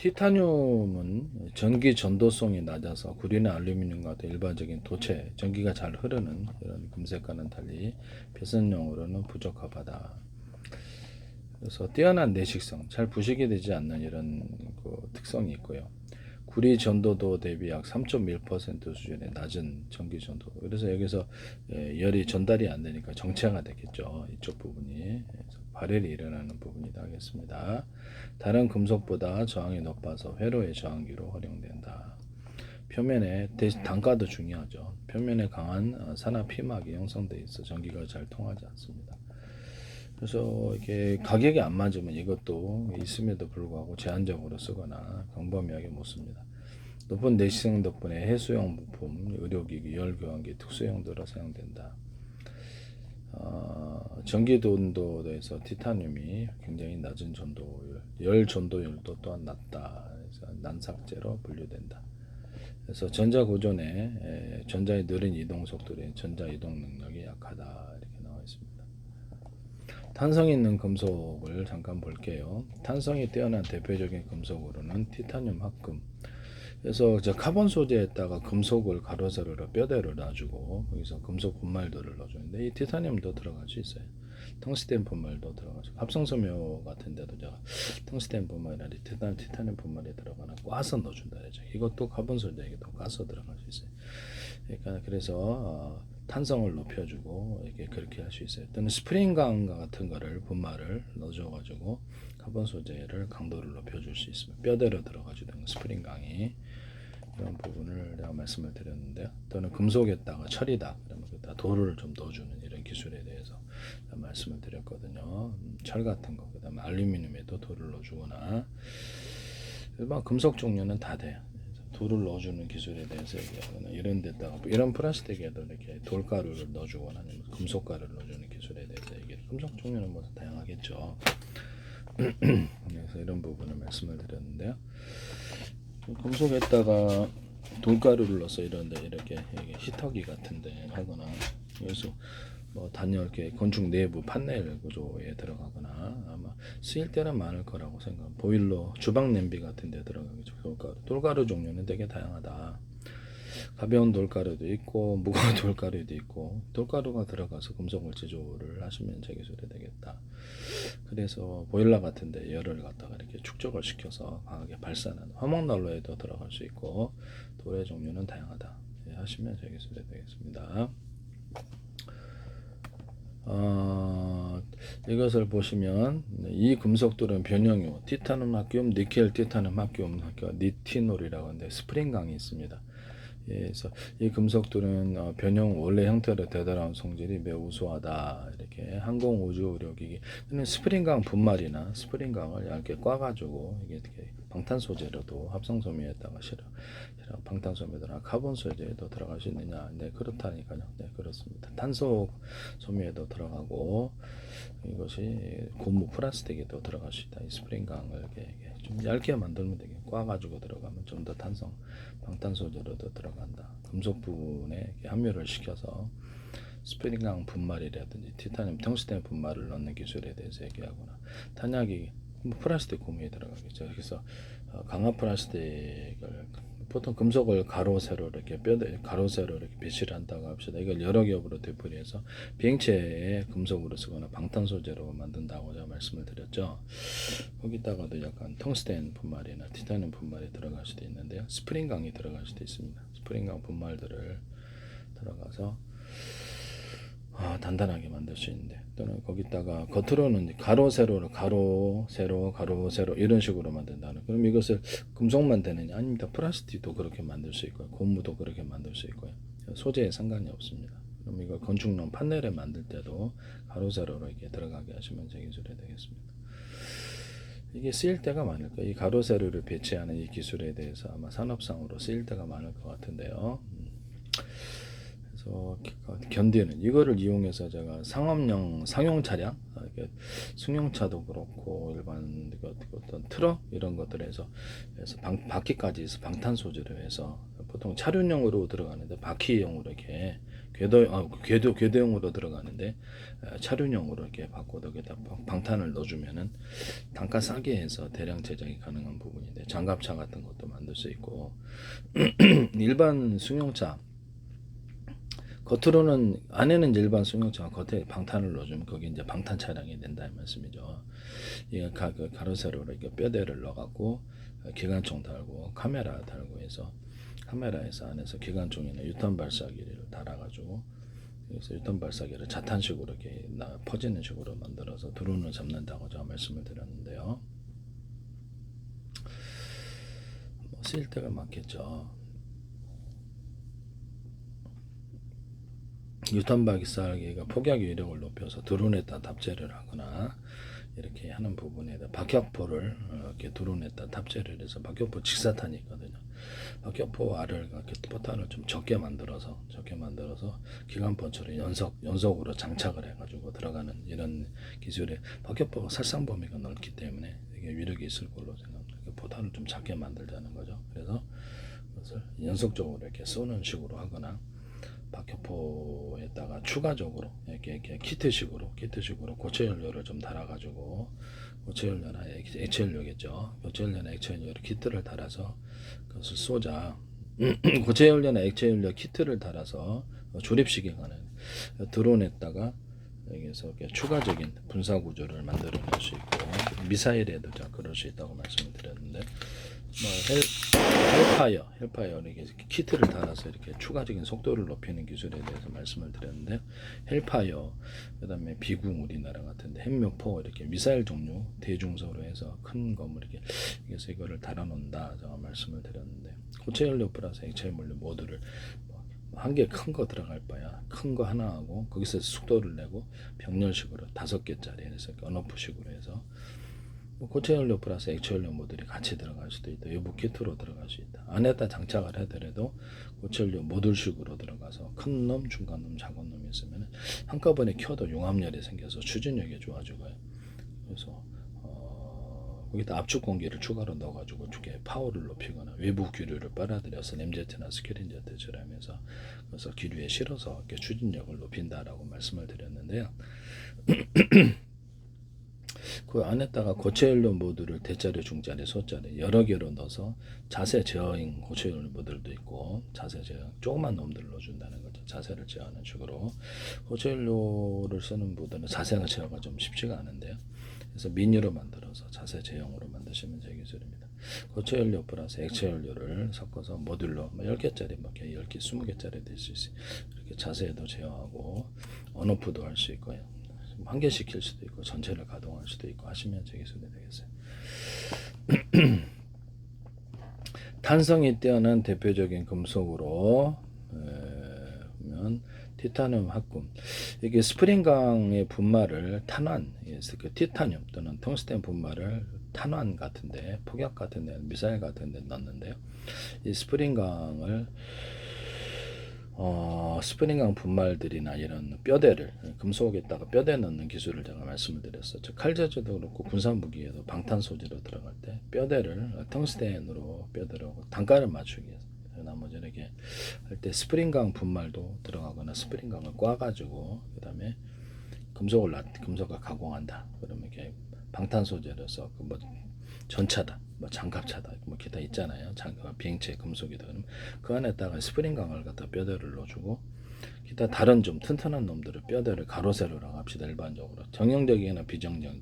티타늄은 전기 전도성이 낮아서 구리나 알루미늄 같은 일반적인 도체, 전기가 잘 흐르는 이런 금색과는 달리 배선용으로는 부적합하다. 그래서 뛰어난 내식성, 잘 부식이 되지 않는 이런 특성이 있고요. 구리 전도도 대비 약 3.1% 수준의 낮은 전기 전도. 그래서 여기서 열이 전달이 안 되니까 정체가 되겠죠. 이쪽 부분이. 발열이 일어나는 부분이다 하겠습니다. 다른 금속보다 저항이 높아서 회로의 저항기로 활용된다. 표면에 단가도 중요하죠. 표면에 강한 산화 피막이 형성되어 있어 전기가 잘 통하지 않습니다. 그래서 이게 가격이 안 맞으면 이것도 있음에도 불구하고 제한적으로 쓰거나 광범위하게 못 씁니다. 높은 내시성 덕분에 해수용 부품, 의료기기, 열교환기, 특수용도로 사용된다. 전기전도에서 티타늄이 굉장히 낮은 전도율, 열 전도율도 또한 낮다. 그래서 난삭제로 분류된다. 그래서 전자구조 내 전자의 느린 이동 속도에 전자 이동 능력이 약하다. 이렇게 나와 있습니다. 탄성이 있는 금속을 잠깐 볼게요. 탄성이 뛰어난 대표적인 금속으로는 티타늄 합금. 그래서 카본 소재에다가 금속을 가로 세로로 뼈대로 놔주고 거기서 금속 분말들을 넣어주는데 이 티타늄도 들어갈 수 있어요. 텅스텐 분말도 들어가죠. 합성섬유 같은 데도 제가 텅스텐 분말이나 티타늄 분말이 들어가나 꽈서 넣어준다 그러죠. 이것도 카본 소재에도 꽈서 들어갈 수 있어요. 그러니까 그래서 탄성을 높여주고 이렇게 그렇게 할 수 있어요. 또는 스프링강 같은 거를 분말을 넣어줘가지고 카본 소재를 강도를 높여줄 수 있습니다. 뼈대로 들어가지고 스프링강이 이런 부분을 내가 말씀을 드렸는데요. 또는 금속에다가 철이다 그러면 그다 돌을 좀 넣어주는 이런 기술에 대해서 말씀을 드렸거든요. 철 같은 거, 그다음에 알루미늄에도 돌을 넣어주거나 일반 금속 종류는 다 돼요. 돌을 넣어주는 기술에 대해서 얘기하거나 이런 데다가 이런 플라스틱에도 이렇게 돌가루를 넣어주거나 아니면 금속가루를 넣어주는 기술에 대해서 얘기해요. 금속 종류는 뭐 다양하겠죠. 그래서 이런 부분을 말씀을 드렸는데요. 금속에다가 돌가루를 넣어서 이런데 이렇게 히터기 같은데 하거나 그래서 뭐 단열 이렇게 건축 내부 판넬 구조에 들어가거나 아마 쓰일 때는 많을 거라고 생각. 보일러, 주방 냄비 같은 데 들어가겠죠. 돌가루 종류는 되게 다양하다. 가벼운 돌가루도 있고 무거운 돌가루도 있고 돌가루가 들어가서 금속을 제조를 하시면 제기술이 되겠다. 그래서 보일러 같은데 열을 갖다가 이렇게 축적을 시켜서 강하게 발산하는 화목난로에도 들어갈 수 있고 돌의 종류는 다양하다. 하시면 제기술이 되겠습니다. 이것을 보시면 이 금속들은 변형유, 티타늄 합기움, 니켈 티타늄 합기움, 니티놀이라고 하는데 스프링강이 있습니다. 그래서 이 금속들은 변형 원래 형태로 되돌아온 성질이 매우 우수하다. 이렇게 항공 우주 의료기기 스프링강 분말이나 스프링강을 얇게 꽈가지고 이게 방탄 소재로도 합성 섬유에다가 실어 방탄 섬유들아 카본 소재에도 들어갈 수 있느냐? 네, 그렇다니까요. 네, 그렇습니다. 탄소 섬유에도 들어가고 이것이 고무 플라스틱에도 들어갈 수 있다. 이 스프링강을 이렇게 좀 얇게 만들면 되게 꽈가지고 들어가면 좀 더 탄성 방탄 소재로도 들어간다. 금속 부분에 함유를 시켜서 스프링강 분말이라든지 티타늄, 텅스텐 분말을 넣는 기술에 대해서 얘기하거나 탄약이 플라스틱 고무에 들어가겠죠. 그래서 강화 플라스틱을 보통 금속을 가로 세로 이렇게 가로 세로 이렇게 배치를 한다고 합시다. 이걸 여러 겹으로 되풀이해서 비행체에 금속으로 쓰거나 방탄 소재로 만든다고 제가 말씀을 드렸죠. 거기다가도 약간 텅스텐 분말이나 티타늄 분말이 들어갈 수도 있는데요. 스프링강이 들어갈 수도 있습니다. 스프링강 분말들을 들어가서 단단하게 만들 수 있는데 또는 거기다가 겉으로는 가로 세로로 가로 세로 가로 세로 이런 식으로 만든다는. 그럼 이것을 금속만 되느냐? 아닙니다. 플라스틱도 그렇게 만들 수 있고요. 고무도 그렇게 만들 수 있고요. 소재에 상관이 없습니다. 그럼 이거 건축용 판넬에 만들 때도 가로 세로로 이렇게 들어가게 하시면 제기술이 되겠습니다. 이게 쓰일 때가 많을 거예요. 이 가로 세로를 배치하는 이 기술에 대해서 아마 산업상으로 쓰일 때가 많을 것 같은데요. 그래서 견디는 이거를 이용해서 제가 상업용 상용 차량, 승용차도 그렇고 일반 어떤 트럭 이런 것들에서 바퀴까지 해서 방탄 소재로 해서 보통 차륜용으로 들어가는데 바퀴용으로 이렇게 궤도형으로 들어가는데 차륜형으로 이렇게 바꿔도 여기다 방탄을 넣어주면은 단가 싸게 해서 대량 제작이 가능한 부분인데 장갑차 같은 것도 만들 수 있고 일반 승용차 겉으로는 안에는 일반 승용차 겉에 방탄을 넣어주면 거기 이제 방탄 차량이 된다 이 말씀이죠. 이게 가로세로로 이렇게 뼈대를 넣어갖고 기관총 달고 카메라 달고 해서 카메라에서 안에서 기관총이나 유탄 발사기를 달아가지고 그래서 유탄 발사기를 자탄식으로 이렇게 퍼지는 식으로 만들어서 드론을 잡는다고 제가 말씀을 드렸는데요. 뭐 쓰일 때가 많겠죠. 유탄 발사기가 폭약 위력을 높여서 드론에다 탑재를 하거나 이렇게 하는 부분에다 박격포를 이렇게 드론에다 탑재를 해서 박격포 직사탄이 있거든요. 박격포 알을 이렇게 포탄을 좀 적게 만들어서 기관포처럼 연속으로 장착을 해가지고 들어가는 이런 기술에 박격포가 살상 범위가 넓기 때문에 이게 위력이 있을 걸로 생각합니다. 포탄을 좀 작게 만들자는 거죠. 그래서 그것을 연속적으로 이렇게 쏘는 식으로 하거나 박격포에다가 추가적으로 이렇게 키트식으로 고체 연료를 좀 달아가지고 고체 연료나 액체 연료겠죠. 고체 연료나 액체 연료 키트를 달아서 그것을 쏘자. 고체 연료나 액체 연료 키트를 달아서 조립식이 가능. 드론에다가 여기서 이렇게 추가적인 분사 구조를 만들어낼 수 있고 미사일에도 그럴 수 있다고 말씀을 드렸는데 헬파이어 이렇게 키트를 달아서 이렇게 추가적인 속도를 높이는 기술에 대해서 말씀을 드렸는데 헬파이어 그다음에 비궁 우리나라 같은데 핵묘포 이렇게 미사일 종류 대중소로 해서 큰 건물 이렇게 그래서 이거를 달아놓는다 제가 말씀을 드렸는데 고체 연료 플러스 액체 연료 모두를 한 개 큰 거 들어갈 바야 큰 거 하나 하고 거기서 속도를 내고 병렬식으로 5개짜리 해서 언어프식으로 해서 고체 연료 플러스 액체 연료 모듈이 같이 들어갈 수도 있다. 외부 키트로 들어갈 수 있다. 안에다 장착을 하더라도 고체 연료 모듈식으로 들어가서 큰 놈, 중간 놈, 작은 놈이 있으면 한꺼번에 켜도 융합열이 생겨서 추진력이 좋아지고요. 그래서 거기다 압축 공기를 추가로 넣어가지고 이렇게 파워를 높이거나 외부 기류를 빨아들여서 램제트나 스크린제트처럼 해서 그래서 기류에 실어서 이렇게 추진력을 높인다라고 말씀을 드렸는데요. 그 안에다가 고체 연료 모듈을 대자리, 중자리, 소자리 여러 개로 넣어서 자세 제어인 고체 연료 모듈도 있고 자세 제어 조그만 놈들을 넣어준다는 거죠. 자세를 제어하는 식으로 고체 연료를 쓰는 분들은 자세가 제어가 좀 쉽지가 않은데요. 그래서 미니로 만들어서 자세 제형으로 만드시면 제 기술입니다. 고체 연료 플러스 액체 연료를 섞어서 모듈로 10개짜리, 10개, 20개짜리 될 수 있어요. 이렇게 자세도 제어하고 언오프도 할 수 있고요. 한 개씩 킬 수도 있고 전체를 가동할 수도 있고 하시면 제 기술이 되겠어요. 탄성이 뛰어난 대표적인 금속으로 보면 티타늄 합금 이게 스프링강의 분말을 탄환 그 티타늄 또는 텅스텐 분말을 탄환 같은데 폭약 같은데 미사일 같은데 넣었는데요. 이 스프링강을 스프링강 분말들이나 이런 뼈대를 금속에다가 뼈대 넣는 기술을 제가 말씀을 드렸었죠. 칼제조도 그렇고 군사무기에도 방탄 소재로 들어갈 때 뼈대를 텅스텐으로 뼈대를 단가를 맞추기 위해서 나머지 이렇게 할 때 스프링강 분말도 들어가거나 스프링강을 꽈가지고 그 다음에 금속을 가공한다. 그러면 이렇게 방탄 소재로서 그 전차다, 장갑차다, 기타 있잖아요. 비행체 금속이다. 그러면 그 안에다가 스프링강을 갖다 뼈대를 넣어주고 기타 다른 좀 튼튼한 놈들을 뼈대를 가로세로라고 합시다. 일반적으로 정형적이거나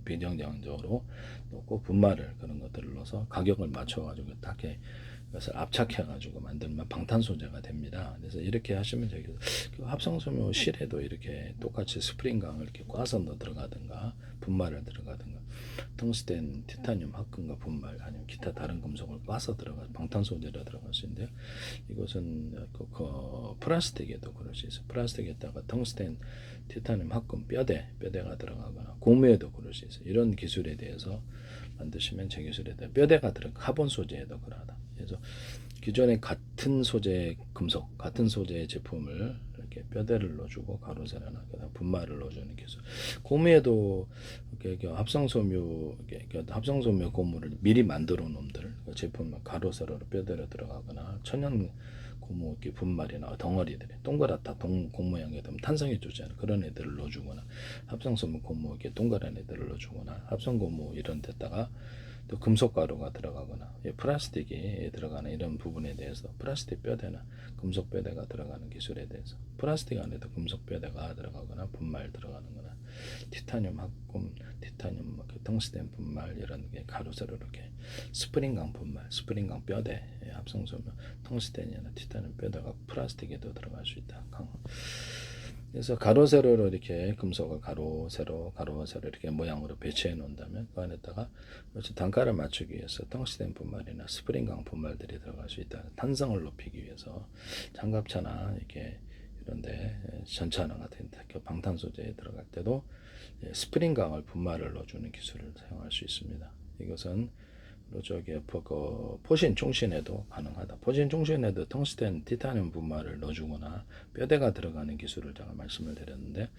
비정형적으로 넣고 분말을 그런 것들을 넣어서 가격을 맞춰가지고 딱 그것을 압착해가지고 만들면 방탄 소재가 됩니다. 그래서 이렇게 하시면 되겠어요. 합성소묘 실에도 이렇게 똑같이 스프링강을 이렇게 꽈서 넣어 들어가든가 분말을 들어가든가 텅스텐, 티타늄 합금과 분말 아니면 기타 다른 금속을 꽈서 들어가 방탄 소재로 들어갈 수 있는데요. 이것은 플라스틱에도 그럴 수 있어요. 플라스틱에다가 텅스텐, 티타늄 합금 뼈대가 들어가거나 고무에도 그럴 수 있어요. 이런 기술에 대해서 만드시면 제 기술에 대해 뼈대가 들어가 카본 소재에도 그러하다. 그래서 기존의 같은 소재 금속, 같은 소재의 제품을 이렇게 뼈대를 넣어주고 가로세로나 분말을 넣어주는 기술. 고무에도 합성소묘 고무를 미리 만들어 놓은 놈들, 제품 가로세로로 뼈대로 들어가거나 천연 고무기 분말이나 덩어리들이 동그랗다 공 모양이 되면 탄성이 좋잖아요. 그런 애들을 넣어주거나 합성소문 고무 이렇게 동그란 애들을 넣어주거나 합성고무 이런 데다가 또 금속 가루가 들어가거나 플라스틱이 들어가는 이런 부분에 대해서 플라스틱 뼈대나 금속 뼈대가 들어가는 기술에 대해서 플라스틱 안에도 금속 뼈대가 들어가거나 분말 들어가는 거나 티타늄 합금, 티타늄 텅스텐 분말 이런 게 가로세로 이렇게 스프링강 분말, 스프링강 뼈대 합성소면 텅스텐이나 티타늄 뼈대가 플라스틱에도 들어갈 수 있다. 그래서 가로 세로로 이렇게 금속을 가로 세로 이렇게 모양으로 배치해 놓는다면 그 안에다가 단가를 맞추기 위해서 텅스텐 분말이나 스프링강 분말들이 들어갈 수 있다. 탄성을 높이기 위해서 장갑차나 이렇게 이런데 전차나 같은 방탄 소재에 들어갈 때도 스프링강을 분말을 넣어주는 기술을 사용할 수 있습니다. 이것은 저기 포신 총신에도 가능하다. 포신 총신에도 텅스텐 티타늄 분말을 넣어주거나 뼈대가 들어가는 기술을 제가 말씀을 드렸는데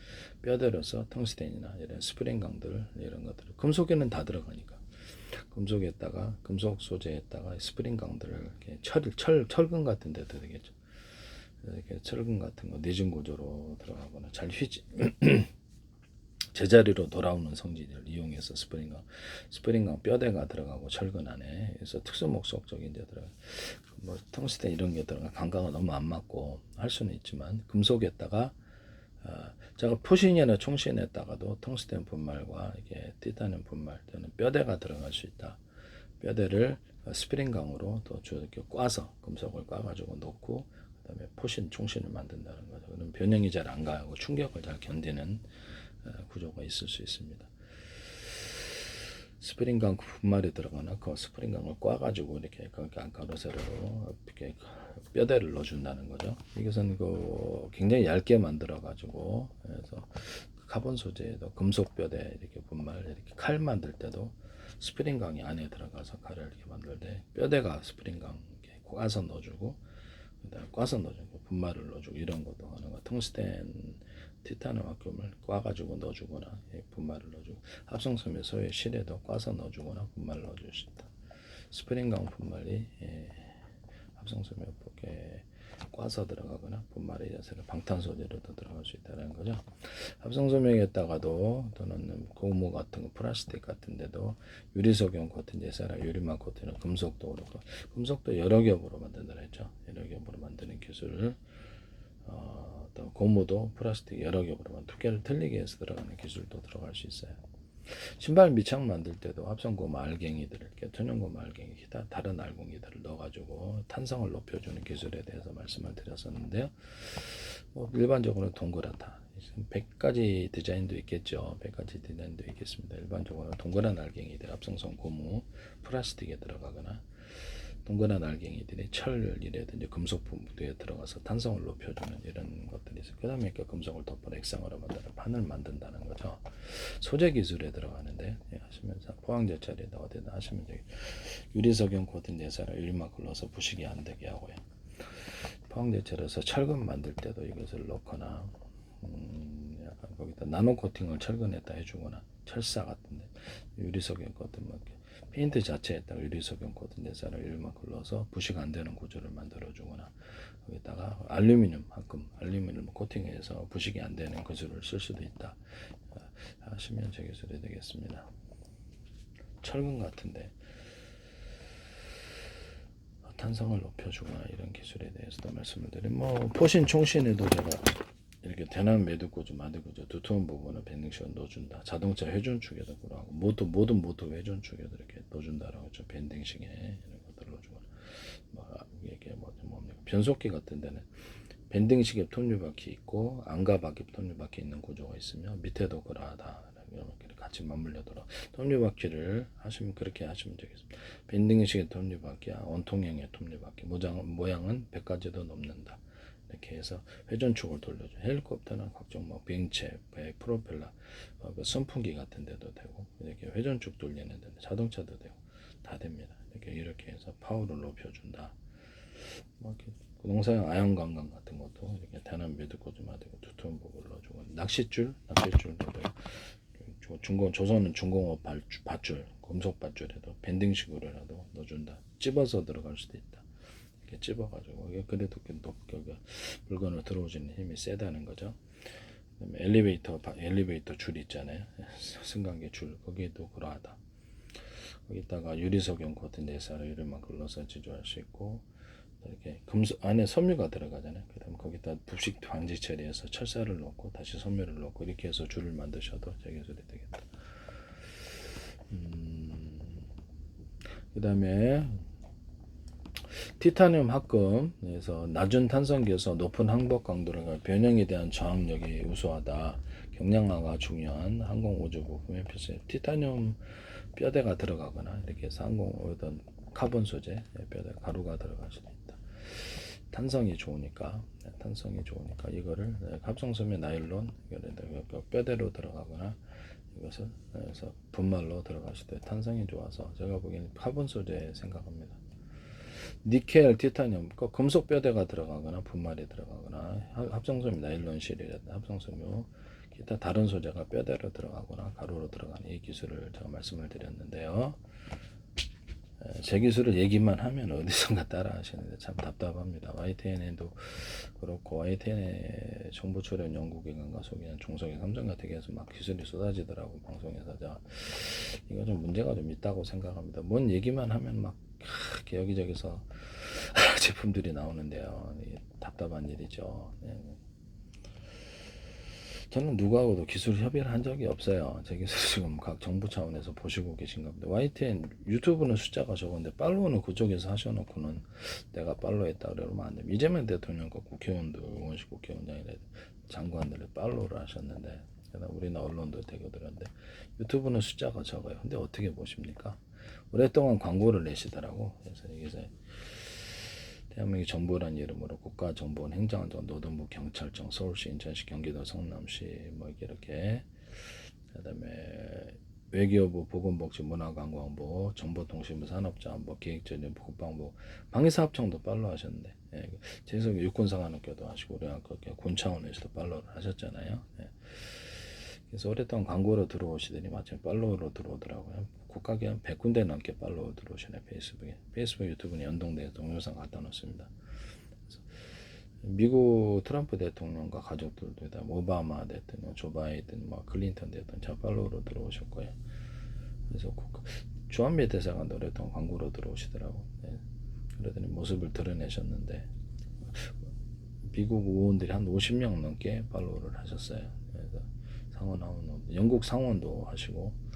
뼈대로서 텅스텐이나 이런 스프링강들 이런 것들 금속에는 다 들어가니까 금속에다가 금속 소재에다가 스프링강들을 이렇게 철근 같은 데도 되겠죠. 이렇게 철근 같은 거 내진 구조로 들어가거나 잘 휘지 제자리로 돌아오는 성질을 이용해서 스프링강 뼈대가 들어가고 철근 안에 그래서 특수 목적적인 데 들어가 뭐 텅스텐 이런 게 들어가 강강은 너무 안 맞고 할 수는 있지만 금속에다가 제가 포신이나 총신에다가도 텅스텐 분말과 이게 티타늄 분말 또는 뼈대가 들어갈 수 있다. 뼈대를 스프링강으로 또 이렇게 꽈서 금속을 꽈가지고 넣고 그다음에 포신 총신을 만든다는 거죠. 그럼 변형이 잘 안 가고 충격을 잘 견디는 구조가 있을 수 있습니다. 스프링강 분말이 들어가나 그 스프링강을 꽈가지고 이렇게 가로세로로 이렇게 뼈대를 넣어준다는 거죠. 이것은 굉장히 얇게 만들어가지고 그래서 카본 소재에도 금속 뼈대 이렇게 분말 이렇게 칼 만들 때도 스프링강이 안에 들어가서 칼을 이렇게 만들 때 뼈대가 스프링강 이렇게 꽈서 넣어주고 그다음에 꽈서 넣어주고 분말을 넣어주고 이런 것도 하는 거. 텅스텐 티타늄 합금을 꽈가지고 넣어주거나 분말을 넣어주고 합성섬유 소의 실에도 꽈서 넣어주거나 분말을 넣어줄 수 있다. 스프링강 분말이 합성섬유 폭에 꽈서 들어가거나 분말이 자세로 방탄 소재로도 들어갈 수 있다는 거죠. 합성섬유에다가도 또는 고무 같은 거 플라스틱 같은 데도 유리석용 코팅 제사라 유리막 코팅은 금속도 그렇고 금속도 여러 겹으로 만든다 했죠. 여러 겹으로 만드는 기술을 또 고무도 플라스틱 여러 겹으로 두께를 틀리게 해서 들어가는 기술도 들어갈 수 있어요. 신발 밑창 만들 때도 합성고무 알갱이들을 천연고무 알갱이 기타 다른 알갱이들을 넣어가지고 탄성을 높여주는 기술에 대해서 말씀을 드렸었는데요. 뭐 일반적으로 동그랗다. 100가지 디자인도 있겠죠. 100가지 디자인도 있겠습니다. 일반적으로 동그란 알갱이들 합성성 고무 플라스틱에 들어가거나 동그란 알갱이들이 철이라든지 금속 부두에 들어가서 탄성을 높여주는 이런 것들이 있어요. 그 다음에 그 금속을 덮어 액상으로 만드는 판을 만든다는 거죠. 소재 기술에 들어가는데 하시면서 포항제철이다 어디다 하시면 되게 유리석용 코팅 내사라 유리막을 넣어서 부식이 안 되게 하고요. 포항제철에서 철근 만들 때도 이것을 넣거나 약간 거기다 나노 코팅을 철근에다 해주거나 철사 같은데 유리석용 코팅 뭐 페인트 자체에다가 유리석용 코팅 내사라 유리막을 넣어서 부식 안 되는 구조를 만들어주거나 거기다가 알루미늄 합금 알루미늄 코팅해서 부식이 안 되는 기술을 쓸 수도 있다 하시면 제 기술이 되겠습니다. 철근 같은데 탄성을 높여주거나 이런 기술에 대해서도 말씀을 드리면 뭐 포신 총신에도 제가 이렇게 대남 매듭구조 만들구조 두툼한 부분을 밴딩식으로 넣어준다. 자동차 회전축에도 그러고 모든 회전축에도 이렇게 넣어준다라고 했죠. 밴딩식에 이런 것들을 넣어주거나 뭐 이게 뭡니까 변속기 같은 데는 밴딩식에 톱니바퀴 있고 안가바퀴 톱니바퀴 있는 구조가 있으면 밑에도 그러하다. 이렇게 같이 맞물려 돌아 톱니바퀴를 하시면 그렇게 하시면 되겠습니다. 밴딩식의 톱니바퀴와 원통형의 톱니바퀴 모양은 100가지도 넘는다. 이렇게 해서 회전축을 돌려줘. 헬리콥터나 각종 뭐 비행체, 배, 프로펠러, 선풍기 같은 데도 되고 이렇게 회전축 돌리는 데 자동차도 되고 다 됩니다. 이렇게 해서 파워를 높여준다. 뭐 이렇게 농사용 아연 관광 같은 것도 이렇게 대남 매듭꽂이 만들고 두툼한 부분을 넣어주고 낚싯줄도 조선은 중공업 밧줄, 금속 밧줄에도 밴딩식으로라도 넣어준다. 찝어서 들어갈 수도 있다. 이렇게 찝어가지고 이게 그래도 물건을 들어오지는 힘이 세다는 거죠. 그다음에 엘리베이터 줄 있잖아요. 승강기 줄 거기에도 그러하다. 거기다가 유리석용 코팅 내사로 유리만 글러서 제조할 수 있고 이렇게 금속 안에 섬유가 들어가잖아요. 그다음 거기다 부식 방지 처리해서 철사를 넣고 다시 섬유를 넣고 이렇게 해서 줄을 만드셔도 제기술이 되겠다. 그다음에 티타늄 합금에서 낮은 탄성기에서 높은 항복 강도를 변형에 대한 저항력이 우수하다. 경량화가 중요한 항공 우주 부품의 필수. 티타늄 뼈대가 들어가거나 이렇게 해서 어떤 카본 소재 뼈대 가루가 들어갈 수도 있다. 탄성이 좋으니까 이거를 합성섬유 나일론 뼈대로 들어가거나 이것을 그래서 분말로 들어갈 수도 있다. 탄성이 좋아서 제가 보기에는 카본 소재 생각합니다. 니켈, 티타늄, 금속 뼈대가 들어가거나 분말이 들어가거나 합성섬유 나일론 실이라든가 합성섬유 기타 다른 소재가 뼈대로 들어가거나 가루로 들어가는 이 기술을 제가 말씀을 드렸는데요. 제 기술을 얘기만 하면 어디선가 따라 하시는데 참 답답합니다. YTN에도 그렇고 YTN의 정보 출연 연구기관과 소개한 종속의 삼성 같은 경우에서 막 기술이 쏟아지더라고 방송에서. 이거 좀 문제가 좀 있다고 생각합니다. 뭔 얘기만 하면 막 여기저기서 제품들이 나오는데요. 답답한 일이죠. 저는 누구하고도 기술 협의를 한 적이 없어요. 제 기술 지금 각 정부 차원에서 보시고 계신 겁니다. YTN 유튜브는 숫자가 적은데 팔로우는 그쪽에서 하셔놓고는 내가 팔로우했다 그러면 안 됩니다. 이재명 대통령과 국회의원들, 의원실 국회의원장이나 장관들이 팔로우를 하셨는데 우리나라 언론도 되게 들었는데 유튜브는 숫자가 적어요. 근데 어떻게 보십니까? 오랫동안 광고를 내시더라고. 그래서 이게 대한민국 정부란 이름으로 국가정보원, 행정안전, 노동부, 경찰청, 서울시, 인천시, 경기도, 성남시 뭐 이렇게 그다음에 외교부, 보건복지, 문화관광부, 정보통신부, 산업자원부, 기획재정부, 국방부, 방위사업청도 팔로우 하셨는데 재석 육군사관학교도 하시고 우리가 군 차원에서도 팔로우를 하셨잖아요. 그래서 오랫동안 광고로 들어오시더니 마침 팔로우로 들어오더라고요. 국가기관 100군데 넘게 팔로우 들어오시네. 페이스북 유튜브는 연동돼서 동영상 갖다 놓습니다. 미국 트럼프 대통령과 가족들도 다 오바마 대통령, 조 바이든, 클린턴 대통령 자 팔로우로 들어오셨고요. 그래서 주한미 대사관도 오랫동안 광고로 들어오시더라고. 그러더니 모습을 드러내셨는데 미국 의원들이 한 50명 넘게 팔로우를 하셨어요. 그래서 영국 상원도 하시고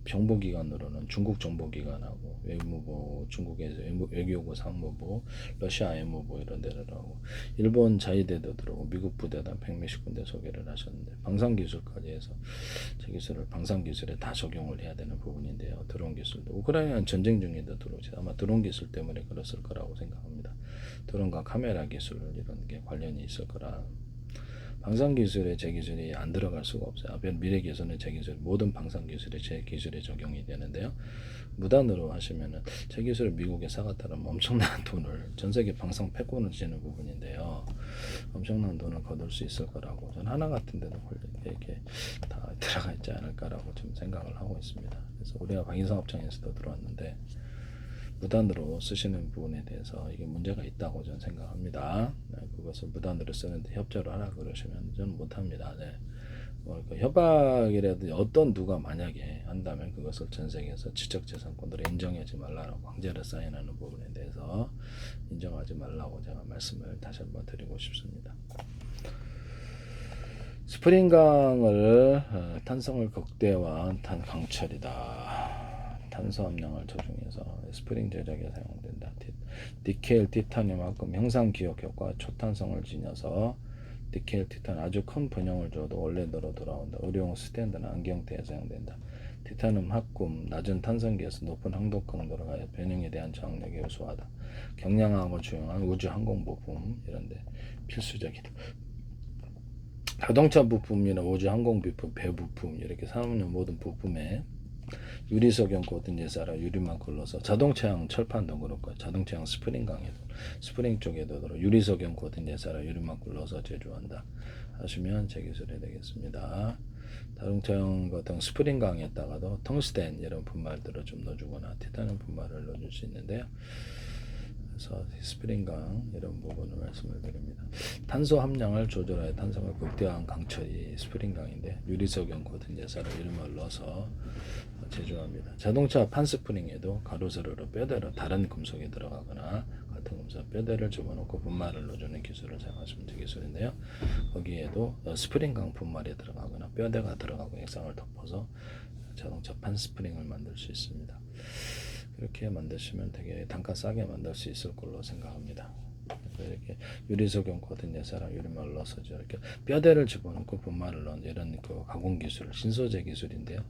정보기관으로는 중국 정보기관하고 외무부, 중국에서 외교부, 상무부, 러시아 외무부 이런 데를 하고 일본 자위대도 들어오고 미국 부대단 100몇십 군데 소개를 하셨는데 방산기술까지 해서 제 기술을 방산기술에 다 적용을 해야 되는 부분인데요. 드론 기술도 우크라이나는 전쟁 중에도 들어오지 아마 드론 기술 때문에 그랬을 거라고 생각합니다. 드론과 카메라 기술 이런 게 관련이 있을 거라. 방산기술에 제 기술이 안 들어갈 수가 없어요. 미래기술은 제 기술, 모든 방산기술에 제 기술에 적용이 되는데요. 무단으로 하시면은 제 기술을 미국에 사갔다면 엄청난 돈을 전세계 방산 패권을 지는 부분인데요. 엄청난 돈을 거둘 수 있을 거라고 저는 하나 같은 데도 이렇게 다 들어가 있지 않을까라고 좀 생각을 하고 있습니다. 그래서 우리가 방위사업청에서도 들어왔는데 무단으로 쓰시는 부분에 대해서 이게 문제가 있다고 저는 생각합니다. 그것을 무단으로 쓰는데 협조를 하라 그러시면 저는 못합니다. 협박이라도 어떤 누가 만약에 한다면 그것을 전 세계에서 지적재산권들을 인정하지 말라고 강제로 사인하는 부분에 대해서 인정하지 말라고 제가 말씀을 다시 한번 드리고 싶습니다. 스프링강을 탄성을 극대화한 탄강철이다. 탄소 함량을 조정해서 스프링 제작에 사용된다. 니켈, 티타늄 합금 형상 기억 효과 초탄성을 지녀서 니켈, 티탄 아주 큰 분형을 줘도 원래대로 돌아온다. 의료용 스탠드나 안경테에 사용된다. 티타늄 합금 낮은 탄성기에서 높은 항독 강도로 가야 변형에 대한 저항력이 우수하다. 경량화학을 주용한 우주 항공 부품 이런데 필수적이다. 자동차 부품이나 우주 항공 부품, 배 부품 이렇게 산업용 모든 부품에 유리석용 코팅 예사라 유리만 걸러서 자동차용 철판도 그렇고 자동차용 스프링강에도 스프링 쪽에도 유리석용 코팅 예사라 유리만 걸러서 제조한다 하시면 제 기술이 되겠습니다. 자동차용 같은 스프링강에다가도 텅스텐 이런 분말들을 좀 넣어주거나 티타늄 분말을 넣어줄 수 있는데요. 그래서 스프링강 이런 부분을 말씀을 드립니다. 탄소 함량을 조절하여 탄성을 극대화한 강철이 스프링강인데 유리석용 고든 예사를 이름을 넣어서 제조합니다. 자동차 판스프링에도 가로 세로로 뼈대로 다른 금속이 들어가거나 같은 금속 뼈대를 집어넣고 분말을 넣어주는 기술을 사용하시면 되는 기술인데요. 거기에도 스프링강 분말이 들어가거나 뼈대가 들어가고 액상을 덮어서 자동차 판스프링을 만들 수 있습니다. 그렇게 만드시면 되게 단가 싸게 만들 수 있을 걸로 생각합니다. 이렇게 유리석용 고든 예사랑 유리막을 넣어서 이렇게 뼈대를 집어넣고 분말을 넣은 이런 그 가공 기술, 신소재 기술인데요.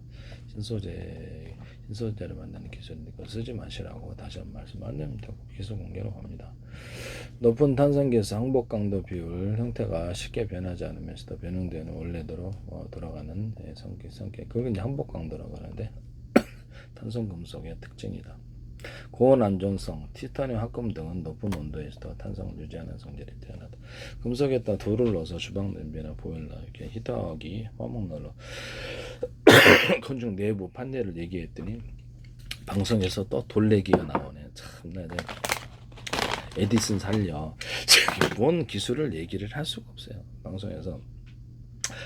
신소재를 만드는 기술인데 그거 쓰지 마시라고 다시 한번 말씀 안 됩니다. 기술 공개로 합니다. 높은 탄성기에서 항복 강도 비율 형태가 쉽게 변하지 않으면서도 변형되는 원래대로 돌아가는 성격 그게 이제 항복 강도라고 하는데 탄성 금속의 특징이다. 고온 안정성, 티타늄 합금 등은 높은 온도에서도 탄성을 유지하는 성질이 뛰어나다. 금속에다 돌을 넣어서 주방 냄비나 보일러 이렇게 히터하기 화목난로 건축 내부 판넬을 얘기했더니 방송에서 또 돌 얘기가 나오네. 참나 에디슨 살려. 뭔 기술을 얘기를 할 수가 없어요. 방송에서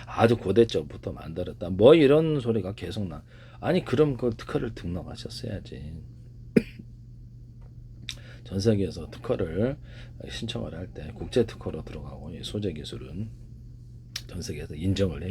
아주 고대적부터 만들었다. 뭐 이런 소리가 계속 나. 아니 그럼 그 특허를 등록하셨어야지. 전 세계에서 특허를 신청을 할 때 국제 특허로 들어가고 이 소재 기술은 전 세계에서 인정을 해.